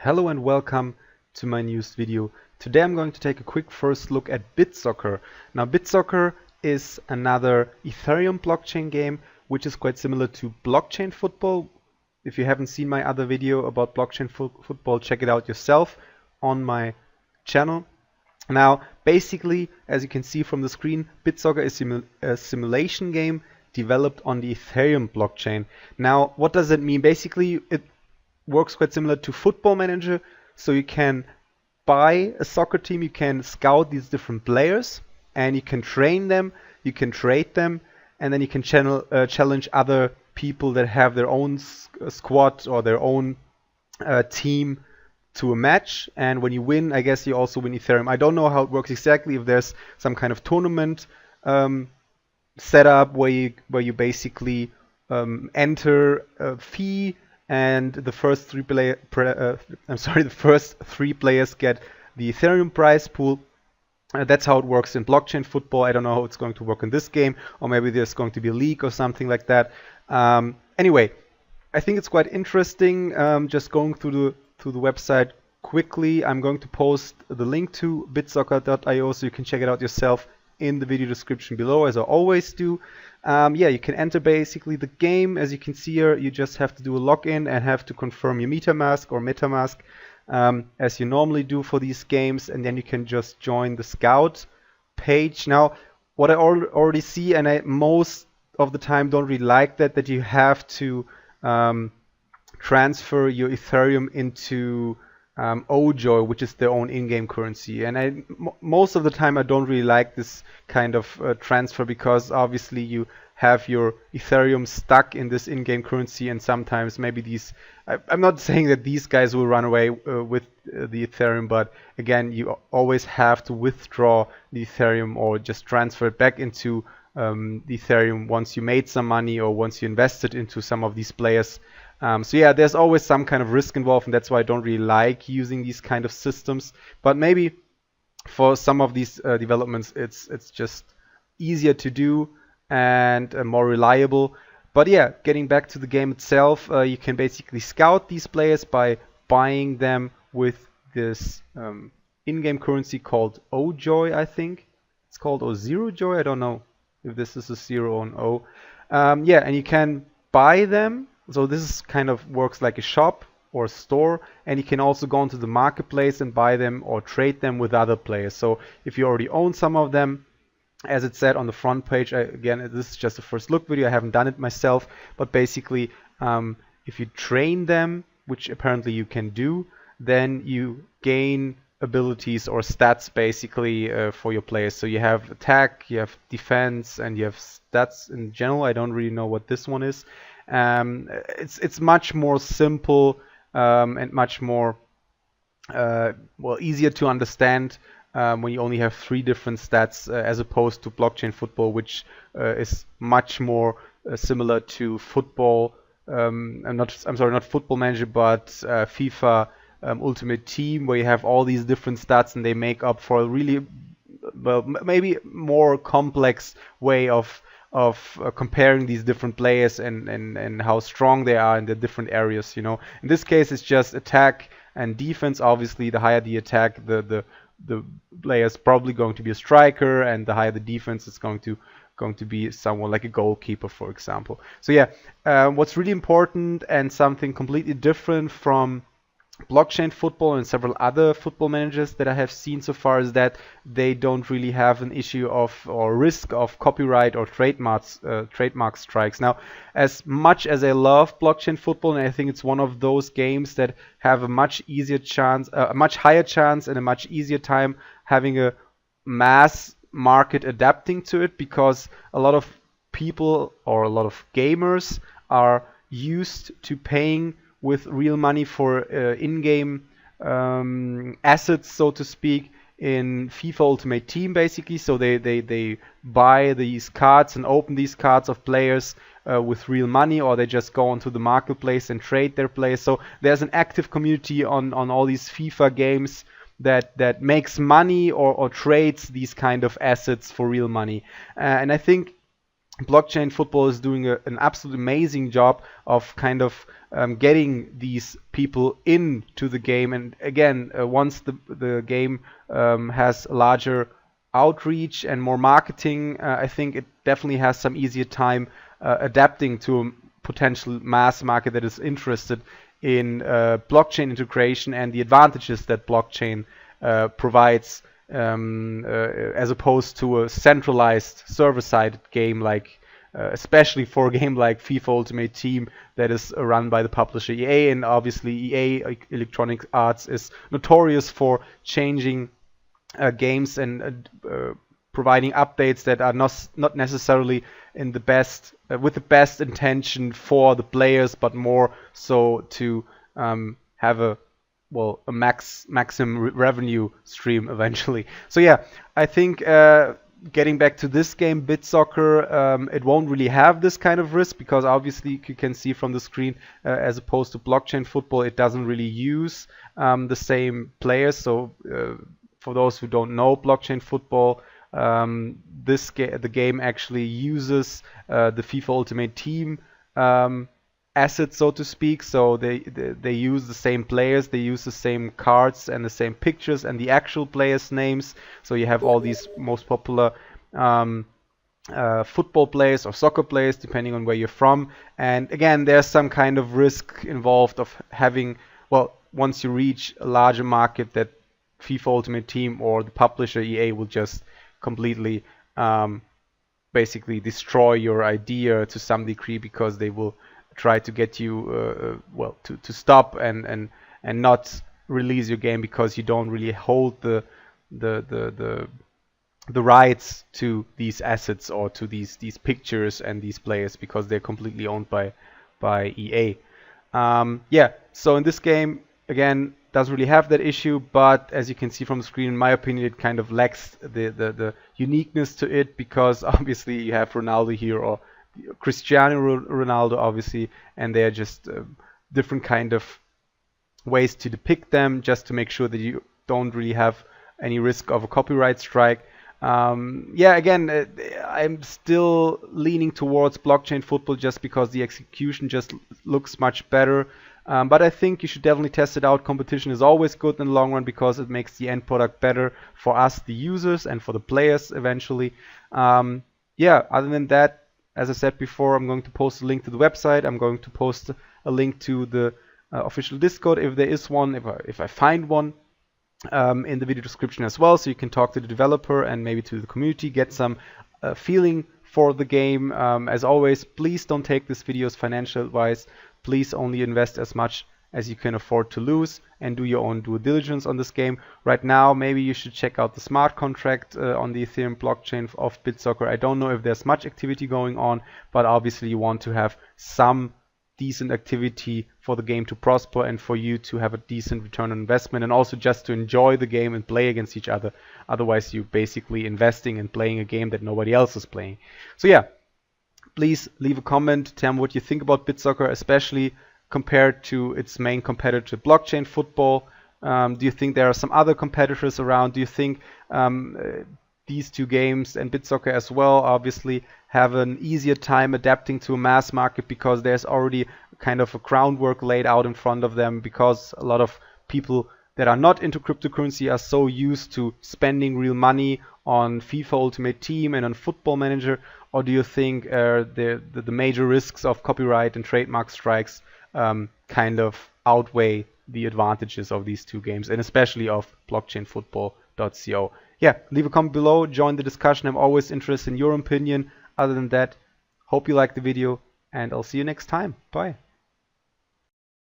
Hello and welcome to my newest video. Today I'm going to take a quick first look at BitSoccer. Now BitSoccer is another Ethereum blockchain game which is quite similar to blockchain football. If you haven't seen my other video about blockchain football, check it out yourself on my channel. Now basically, as you can see from the screen, BitSoccer is a simulation game developed on the Ethereum blockchain. Now what does it mean? Basically it works quite similar to Football Manager. So you can buy a soccer team, you can scout these different players, and you can train them, you can trade them, and then you can challenge other people that have their own squad or their own team to a match. And when you win, I guess you also win Ethereum. I don't know how it works exactly, if there's some kind of tournament set up where you basically enter a fee, and the first three players get the Ethereum prize pool. That's how it works in blockchain football. I don't know how it's going to work in this game, or maybe there's going to be a league or something like that. Anyway, I think it's quite interesting. Just going through the website quickly, I'm going to post the link to bitsoccer.io so you can check it out yourself in the video description below, as I always do. Yeah, you can enter basically the game. As you can see here, you just have to do a login and have to confirm your MetaMask as you normally do for these games, and then you can just join the Scout page. Now, what I already see, and I most of the time don't really like that you have to transfer your Ethereum into Ojoy, which is their own in-game currency. And most of the time I don't really like this kind of transfer, because obviously you have your Ethereum stuck in this in-game currency, and sometimes maybe I'm not saying that these guys will run away with the Ethereum, but again, you always have to withdraw the Ethereum or just transfer it back into the Ethereum once you made some money or once you invested into some of these players. So yeah, there's always some kind of risk involved, and that's why I don't really like using these kind of systems. But maybe for some of these developments, it's just easier to do and more reliable. But yeah, getting back to the game itself, you can basically scout these players by buying them with this in-game currency called Ojoy, I think it's called, or Zero Joy. I don't know if this is a zero or an O. Yeah, and you can buy them. So this kind of works like a shop or a store, and you can also go into the marketplace and buy them or trade them with other players. So if you already own some of them, as it said on the front page, again, this is just a first look video, I haven't done it myself, but basically if you train them, which apparently you can do, then you gain abilities or stats basically for your players. So you have attack, you have defense, and you have stats in general. I don't really know what this one is. It's much more simple and much more easier to understand when you only have 3 different stats as opposed to blockchain football, which is much more similar to football. I'm sorry, not Football Manager, but FIFA Ultimate Team, where you have all these different stats and they make up for a really, well, maybe more complex way of comparing these different players and how strong they are in the different areas. In this case, it's just attack and defense. Obviously, the higher the attack, the player is probably going to be a striker, and the higher the defense, it's going to be someone like a goalkeeper, for example. So yeah, what's really important and something completely different from blockchain football and several other football managers that I have seen so far is that they don't really have an issue of or risk of copyright or trademark strikes. Now, as much as I love blockchain football, and I think it's one of those games that have a much easier chance, a much higher chance and a much easier time having a mass market adapting to it, because a lot of people or a lot of gamers are used to paying with real money for in-game assets, so to speak, in FIFA Ultimate Team, basically. So they buy these cards and open these cards of players with real money, or they just go onto the marketplace and trade their players. So there's an active community on all these FIFA games that makes money or trades these kind of assets for real money. And I think blockchain football is doing an absolutely amazing job of kind of getting these people into the game. And again, once the game has larger outreach and more marketing, I think it definitely has some easier time adapting to a potential mass market that is interested in blockchain integration and the advantages that blockchain provides, as opposed to a centralized server-side game like, especially for a game like FIFA Ultimate Team that is run by the publisher EA. And obviously EA, Electronic Arts, is notorious for changing games and providing updates that are not necessarily in the best with the best intention for the players, but more so to have a maximum revenue stream eventually. So yeah, I think getting back to this game, BitSoccer, it won't really have this kind of risk because obviously you can see from the screen, as opposed to blockchain football, it doesn't really use the same players. So for those who don't know blockchain football, the game actually uses the FIFA Ultimate Team assets, so to speak. So they use the same players, they use the same cards and the same pictures and the actual players' names. So you have all these most popular football players or soccer players, depending on where you're from. And again, there's some kind of risk involved of having, once you reach a larger market, that FIFA Ultimate Team or the publisher EA will just completely basically destroy your idea to some degree, because they will try to get you to stop and not release your game because you don't really hold the rights to these assets or to these pictures and these players, because they're completely owned by EA. So in this game, again, doesn't really have that issue, but as you can see from the screen, in my opinion, it kind of lacks the uniqueness to it, because obviously you have Ronaldo here, or Cristiano Ronaldo, obviously, and they're just different kind of ways to depict them, just to make sure that you don't really have any risk of a copyright strike. Again, I'm still leaning towards blockchain football just because the execution just looks much better. But I think you should definitely test it out. Competition is always good in the long run because it makes the end product better for us, the users, and for the players eventually. Other than that, as I said before, I'm going to post a link to the website. I'm going to post a link to the official Discord, if there is one, if I find one, in the video description as well, so you can talk to the developer and maybe to the community, get some feeling for the game. As always, please don't take this video as financial advice. Please only invest as much as you can afford to lose, and do your own due diligence on this game. Right now, maybe you should check out the smart contract on the Ethereum blockchain of BitSoccer. I don't know if there's much activity going on, but obviously you want to have some decent activity for the game to prosper and for you to have a decent return on investment, and also just to enjoy the game and play against each other. Otherwise, you're basically investing and playing a game that nobody else is playing. So yeah, please leave a comment, tell me what you think about BitSoccer, especially compared to its main competitor, blockchain football. Do you think there are some other competitors around? Do you think these two games, and BitSoccer as well, obviously have an easier time adapting to a mass market because there's already kind of a groundwork laid out in front of them, because a lot of people that are not into cryptocurrency are so used to spending real money on FIFA Ultimate Team and on Football Manager? Or do you think the major risks of copyright and trademark strikes kind of outweigh the advantages of these two games, and especially of blockchainfootball.co? Yeah, leave a comment below, join the discussion. I'm always interested in your opinion. Other than that, hope you liked the video, and I'll see you next time. Bye.